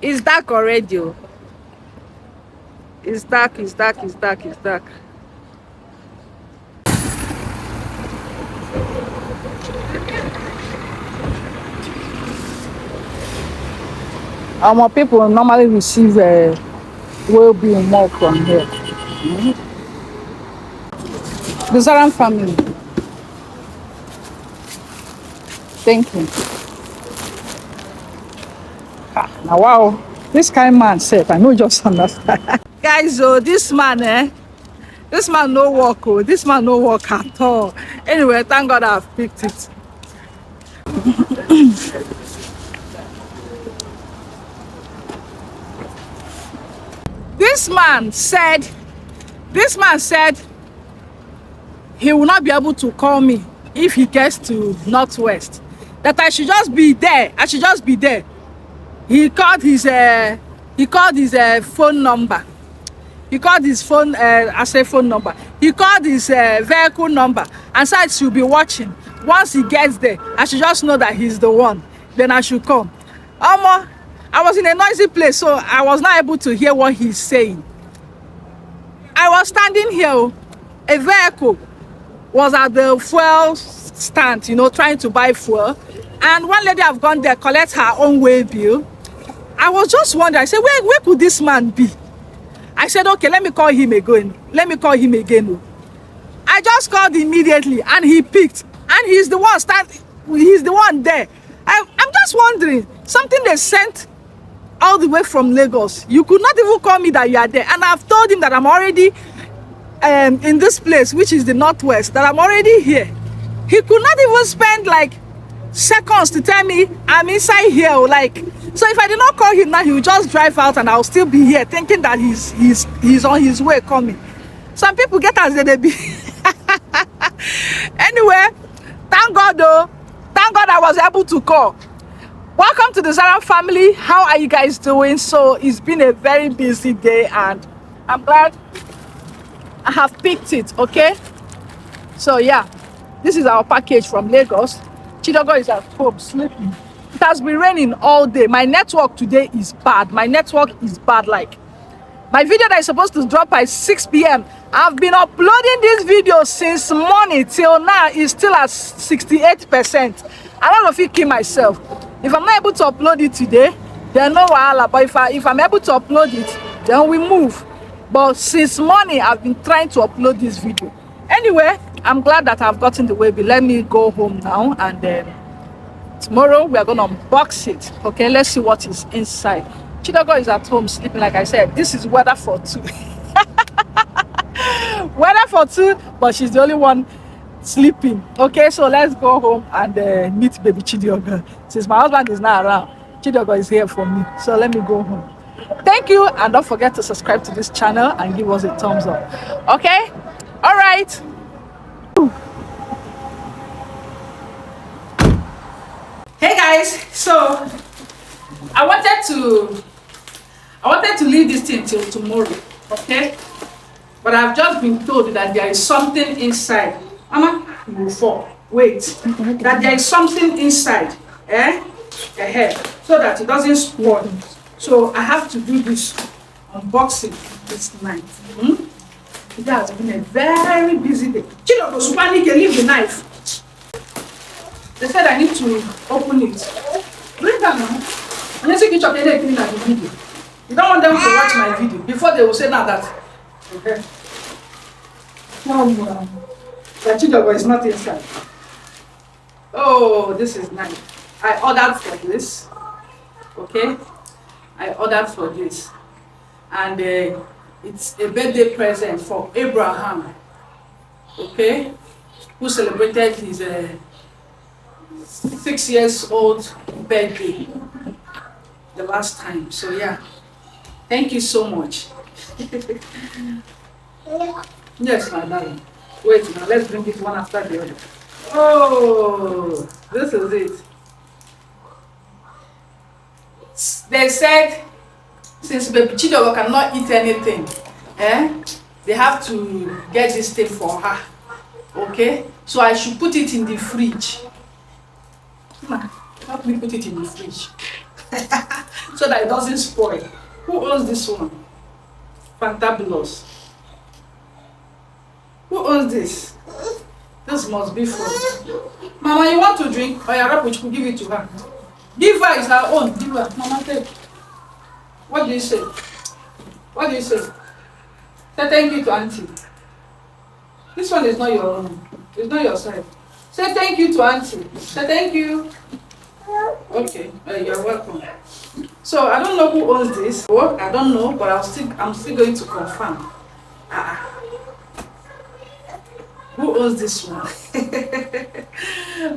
It's dark already. Oh. It's dark, it's dark, it's dark, it's dark. Our people normally receive well-being more from here. The Zaran family. Thank you. Now, wow, this kind man said, I know just understand. Guys, oh, this man, this man no work, oh, this man no work at all. Anyway, thank God I've picked it. This man said he will not be able to call me if he gets to Northwest. That I should just be there. I should just be there. He called his phone number. He called his phone. I say phone number. He called his vehicle number and said she'll be watching. Once he gets there, I should just know that he's the one. Then I should come. I was in a noisy place, so I was not able to hear what he's saying. I was standing here. A vehicle was at the fuel stand, you know, trying to buy fuel. And one lady have gone there, collect her own way bill. I was just wondering, I said, where could this man be? I said, okay, let me call him again. Let me call him again. I just called immediately and he picked. And he's the one he's the one there. I'm just wondering, something they sent all the way from Lagos. You could not even call me that you are there. And I've told him that I'm already in this place, which is the Northwest, that I'm already here. He could not even spend like seconds to tell me I'm inside here. Like, so if I did not call him now, he would just drive out and I'll still be here thinking that he's on his way coming. Some people get as they be. Anyway, thank God though. Thank God I was able to call. Welcome to the Zaran family. How are you guys doing? So it's been a very busy day and I'm glad I have picked it, okay? So yeah, this is our package from Lagos. Chidogo is at home sleeping. It has been raining all day. My network today is bad. My network is bad. Like, my video that is supposed to drop by 6 p.m. I've been uploading this video since morning till now. It's still at 68%. I don't know if I kill myself. If I'm not able to upload it today, then no wahala. But if I'm able to upload it, then we move. But since morning, I've been trying to upload this video. Anyway, I'm glad that I've gotten the waybill. Let me go home now, and then tomorrow we are going to unbox it. Okay, let's see what is inside. Chidogo is at home sleeping, like I said. This is weather for two. Weather for two, but she's the only one sleeping. Okay, so let's go home and meet baby Chidogo. Since my husband is not around, Chidogo is here for me. So let me go home. Thank you, and don't forget to subscribe to this channel and give us a thumbs up. Okay, all right. Hey guys, so I wanted to leave this thing till tomorrow, okay? But I've just been told that there is something inside. Mama, you will fall. Wait, that there is something inside, so that it doesn't spoil. So I have to do this unboxing this night. It has been a very busy day. Chidogo, Supani can leave the knife. They said I need to open it. Bring that now. And you chop anything at the video. You don't want them to watch my video before they will say now that. Okay. The Chidogo is not inside. Oh, this is nice. I ordered for this. Okay. I ordered for this. And it's a birthday present for Abraham. Okay. Who celebrated his 6 years old birthday the last time. So yeah, thank you so much. Yes, my darling. Wait now, let's bring it one after the other. Oh, this is it. They said since baby Chidogo cannot eat anything, they have to get this thing for her. Okay, so I should put it in the fridge. Help me put it in the fridge. so that it doesn't spoil. Who owns this one? Fantabulous. Who owns this? This must be for Mama. You want to drink? Or your wrap which could give it to her. Give her, is her own. Give her. Mama, take. What do you say? What do you say? Say thank you to auntie. This one is not your own. It's not your side. Say thank you to auntie. Say thank you. Okay, you're welcome. So I don't know who owns this. What? I don't know, but I'm still going to confirm. Who owns this one?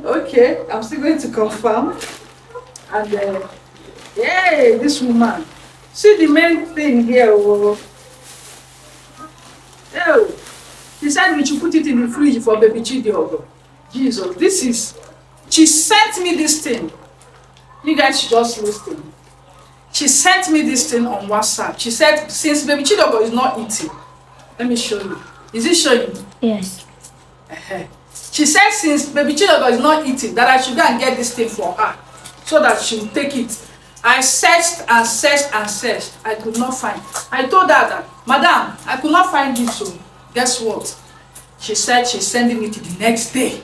Okay, I'm still going to confirm. And yay, this woman. See the main thing here. Oh, he said we should put it in the fridge for baby Chidiogo. Jesus, this is. She sent me this thing. You guys should just listen. She sent me this thing on WhatsApp. She said, since baby Chidiogo is not eating, let me show you. Is it showing? Yes. She said, since baby Chidiogo is not eating, that I should go and get this thing for her so that she will take it. I searched and searched and searched. I could not find. I told her that, Madam, I could not find it. So guess what? She said she's sending it the next day.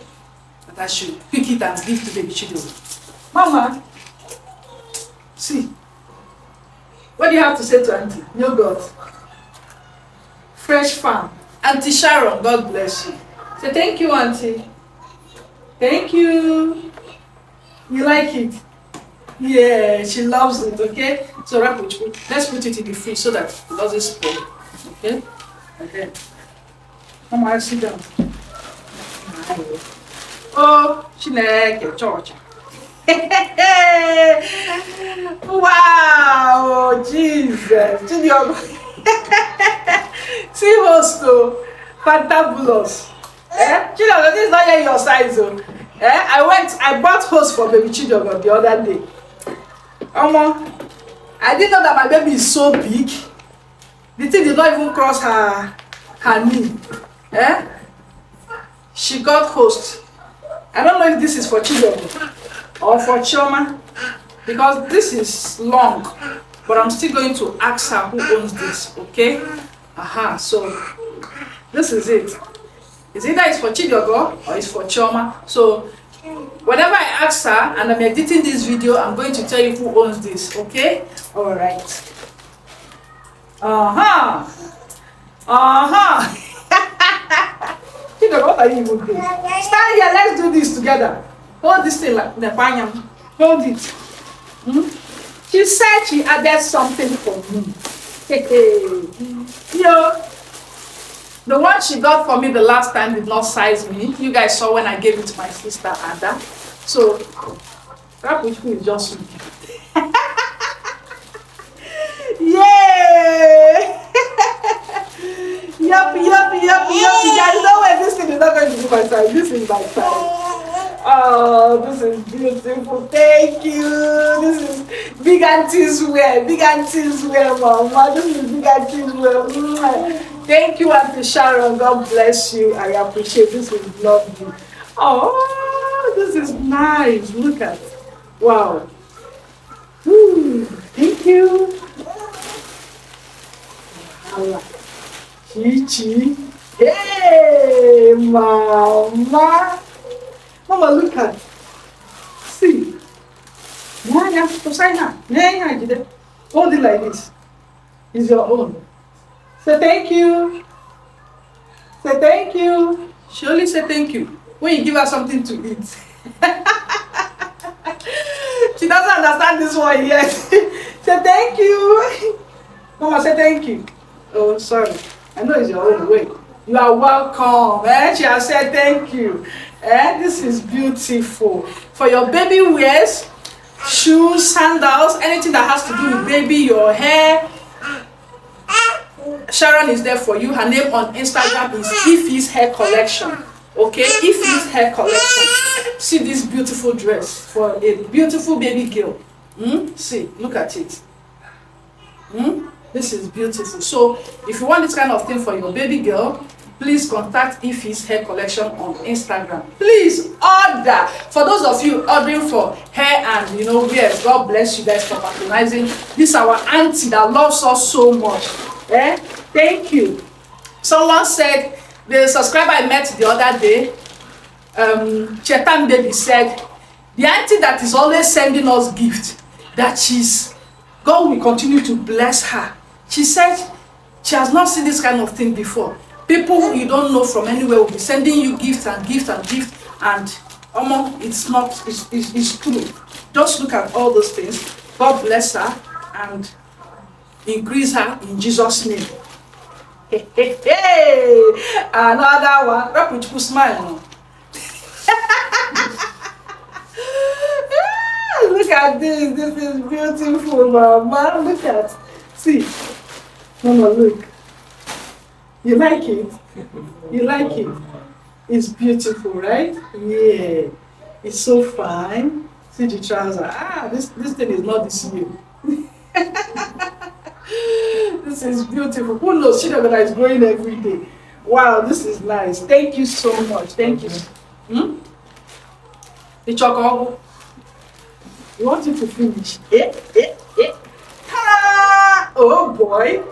That I should pick it and give to baby Chidiogo. Mama, see. What do you have to say to Auntie? Yogurt. Fresh Farm. Auntie Sharon, God bless you. Say thank you, Auntie. Thank you. You like it? Yeah, she loves it, okay? So let's put it in the fridge so that it doesn't spoil. Okay? Okay. Come on, sit down. Oh, Chineke, church. Wow, Jesus. See host, Fantabulous. Chidiogo, this is not yet your size. I bought host for baby Chidiogo the other day. I didn't know that my baby is so big. The thing did not even cross her knee. She got host. I don't know if this is for Chidiogo or for Chioma, because this is long, but I'm still going to ask her who owns this, okay? So this is it. It's either it's for Chidiogo or it's for Chioma. So whenever I ask her and I'm editing this video, I'm going to tell you who owns this, okay? All right. Chidiogo, what are you even doing? Stand here, let's do this together. Hold this thing like Nepanyam. Hold it. She said she added something for me. The one she got for me the last time did not size me. You guys saw when I gave it to my sister Ada. So that which is just looking. Yay! Yup. There's no way this thing is not going to be my size. This is my size. Oh, this is beautiful. Thank you. This is big aunties wear. Big aunties wear, Mama. This is big aunties wear. Thank you, Auntie Sharon. God bless you. I appreciate this. Is lovely. Oh, this is nice. Look at it. Wow. Thank you. Chichi. Hey, Mama. Mama, look at it. See. Yeah, to sign up. Yeah, hold it like this. It's your own. Say thank you. Say thank you. She only say thank you when you give her something to eat. She doesn't understand this one yet. Say thank you. Mama, say thank you. Oh, sorry. I know it's your own way. You are welcome. She has said thank you. This is beautiful. For your baby wears, shoes, sandals, anything that has to do with baby, your hair. Sharon is there for you. Her name on Instagram is Ify's Hair Collection. Okay, Ify's Hair Collection. See this beautiful dress for a beautiful baby girl. See, look at it. This is beautiful. So if you want this kind of thing for your baby girl, please contact Ife's Hair Collection on Instagram. Please order. For those of you ordering for hair and yes, God bless you guys for patronizing this our auntie that loves us so much. Thank you. Someone said, the subscriber I met the other day, Chetan Baby, said the auntie that is always sending us gifts, that God will continue to bless her. She said she has not seen this kind of thing before. People who you don't know from anywhere will be sending you gifts and gifts and gifts, and it's true. Just look at all those things. God bless her and increase her in Jesus' name. Hey, another one. Where put you smile? Look at this. This is beautiful, mama. Look at. See, mama, look. You like it? You like it? It's beautiful, right? Yeah. It's so fine. See the trouser. This thing is not this new. This is beautiful. Who knows? Chidogana is growing every day. Wow, this is nice. Thank you so much. Thank you. The chocolate. You want it to finish? Ta-da! Oh boy.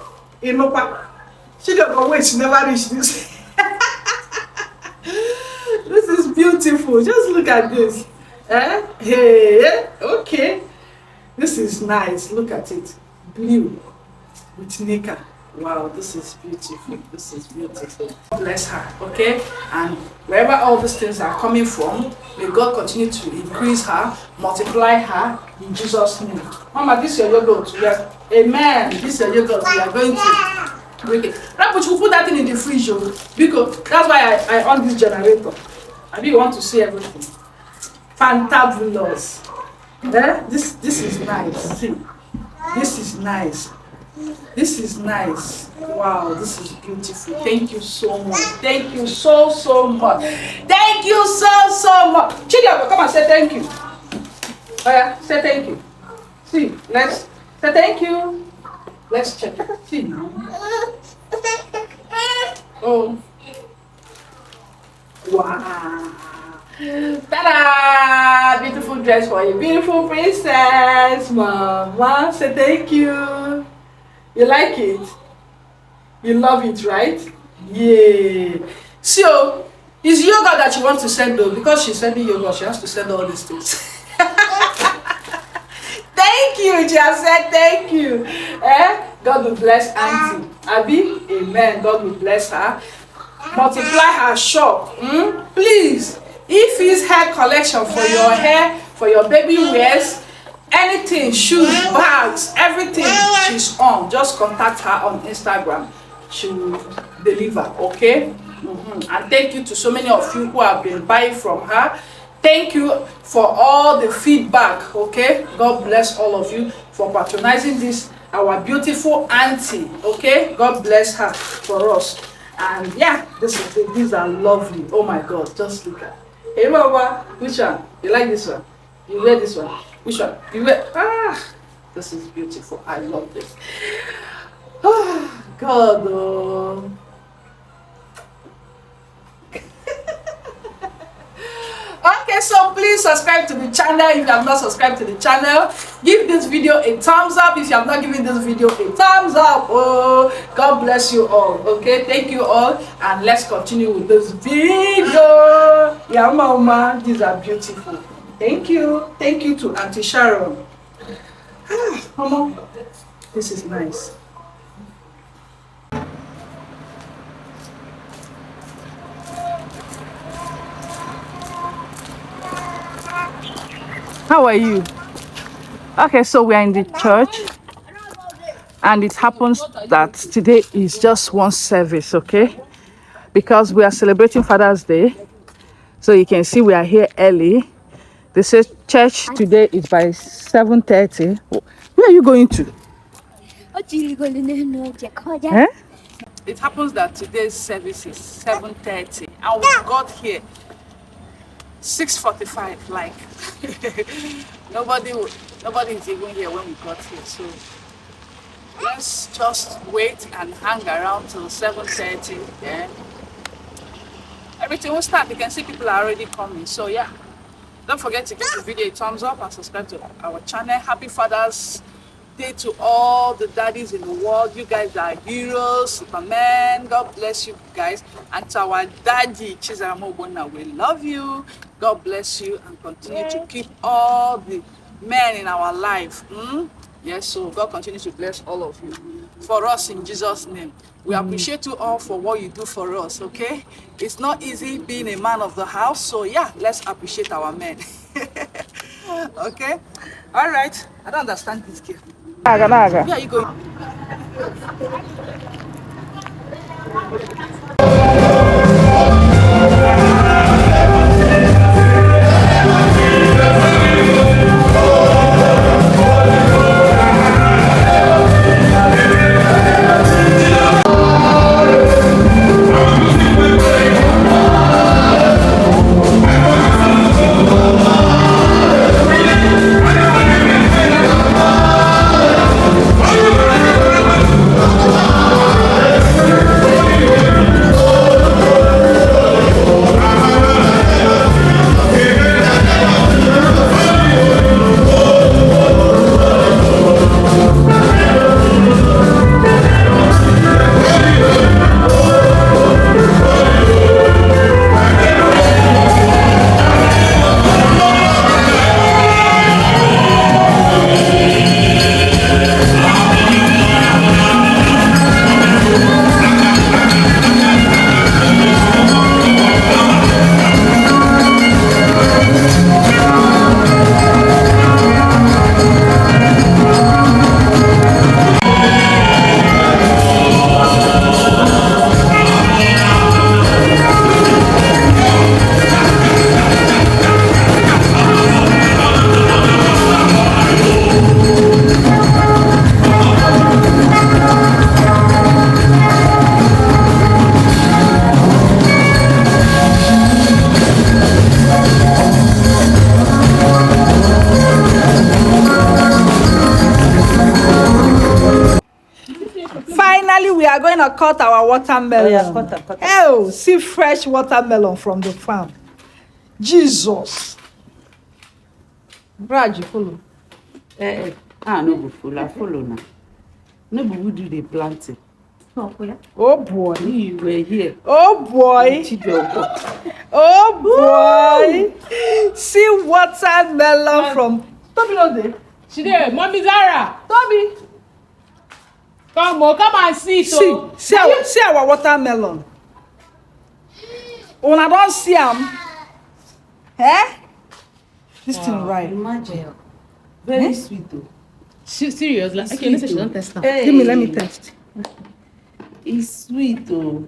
Chidogana, wait, she never reached this. This is beautiful. Just look at this. Hey, okay. This is nice. Look at it. Blue with nika. Wow, this is beautiful. This is beautiful. Bless her, okay? And wherever all these things are coming from, may God continue to increase her, multiply her in Jesus' name. Mama, this is your yogurt. Amen. This is your yogurt. We are going to break it. Now, but you put that thing in the fridge, because that's why I on this generator. I really want to see everything. Fantabulous. This is nice. See, this is nice. This is nice. Wow, this is beautiful. Thank you so much. Thank you so much. Thank you so much. Chidi, come and say thank you. Oh yeah, say thank you. See, let's say thank you. Let's check it. See now. Oh. Wow. Ta-da! Beautiful dress for you. Beautiful princess. Mama, say thank you. You like it? You love it, right? Yeah. So, is yoga that you want to send though? Because she's sending yoga, she has to send all these things. Thank you, she has said thank you. God will bless Auntie Abby. Amen. God will bless her. Multiply her shop. Please, Ife's Hair Collection for your hair, for your baby wears, anything, shoes, bags, everything she's on. Just contact her on Instagram. She will deliver, okay? And thank you to so many of you who have been buying from her. Thank you for all the feedback, okay? God bless all of you for patronizing this, our beautiful auntie, okay? God bless her for us. And yeah, these are lovely. Oh my God, just look at. Hey Mama, which one? You like this one? You wear this one? Which one? You wear? This is beautiful. I love this. God, oh. Okay, so please subscribe to the channel if you have not subscribed to the channel. Give this video a thumbs up if you have not given this video a thumbs up. Oh, God bless you all. Okay, thank you all, and let's continue with this video. Yeah, Mama, these are beautiful. Thank you to Auntie Sharon. Mama, this is nice. How are you? Okay, so we are in the church, and it happens that today is just one service, okay? Because we are celebrating Father's Day. So you can see we are here early. They say church today is by 7:30. Where are you going to? It happens that today's service is 7:30, and we got here 6:45. Like nobody is even here when we got here. So let's just wait and hang around till 7:30. everything will start. You can see people are already coming. So yeah, don't forget to give the video a thumbs up and subscribe to our channel. Happy Father's Day to all the daddies in the world. You guys are heroes, Superman. God bless you guys. And to our daddy, Chizaramo Bona, we love you. God bless you and continue to keep all the men in our life. Yes, so God continue to bless all of you. For us, in Jesus' name. We appreciate you all for what you do for us, okay? It's not easy being a man of the house, so yeah, let's appreciate our men. Okay? All right. I don't understand this game. Where are you going? We are going to cut our watermelon. Oh, yeah, cut. Oh, see fresh watermelon from the farm. Jesus. Brad, you follow. No go follow now. No, but we do the planting. Oh boy. You were here. Oh boy. Oh boy. See watermelon from Toby Lode. She there, Mommy Zara. Toby. Come and see. See our watermelon. Una don't see them. This thing right. Imagine. Very sweet though. Serious? Like, okay, let's don't test now. Hey. Let me test. It's sweet though.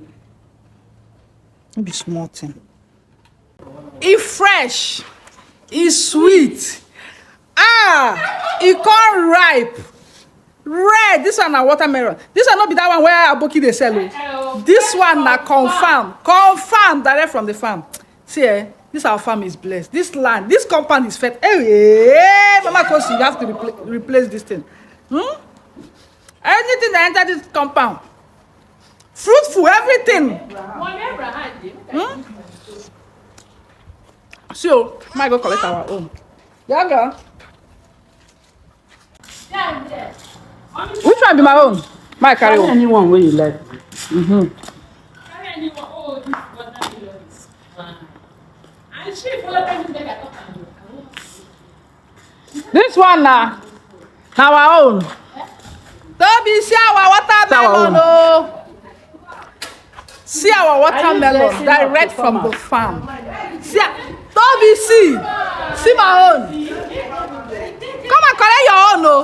Be small thing. It's fresh. It's sweet. It can't ripe. Red. This one na watermelon. This one not be that one where Aboki they sell it. This one na confirm direct from the farm. See, this our farm is blessed. This land, this compound is fed. Hey, Mama Kosi, you have to replace this thing. Anything that enter this compound, fruitful, everything. So, might go collect our own. Yeah, girl. Which one be my own? My carry on. Anyone where you like. Carry anyone. Oh, this watermelon is fine. And she follow them. This one na our own. Don't be see our watermelon. Oh. See our watermelon direct from the farm. See, don't be see my own. Come and collect your own, no.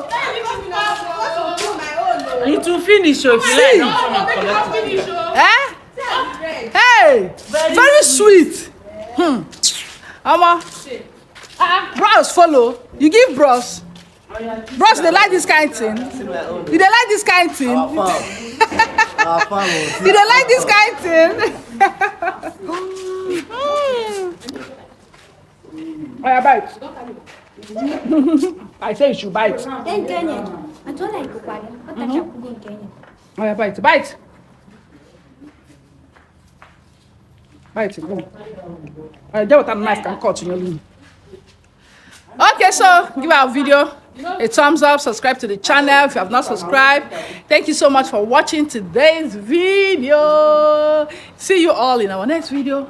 It will finish if you like. Hey, very sweet. Bros follow. You give bros. Bros, they like this kind of thing. You they like this kind of thing. You they like this kind of thing. Oh, bite. I say you should bite. I told her I could buy it. Oh, bite. Bite it. Go. There what a knife can cut in your room. Okay, so give our video a thumbs up, subscribe to the channel if you have not subscribed. Thank you so much for watching today's video. See you all in our next video.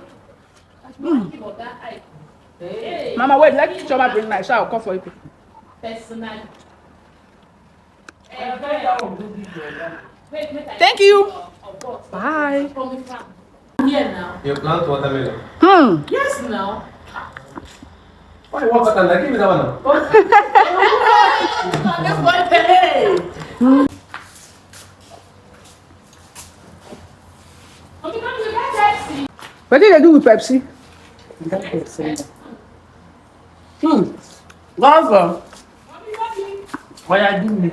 Mama, wait, let Choma bring knife, so I'll call for you. Personally. Thank you. Bye. Here now. You plant watermelon. Yes, now. Why you want watermelon? Give me that one now. What did they do with Pepsi? Go for. What are you doing?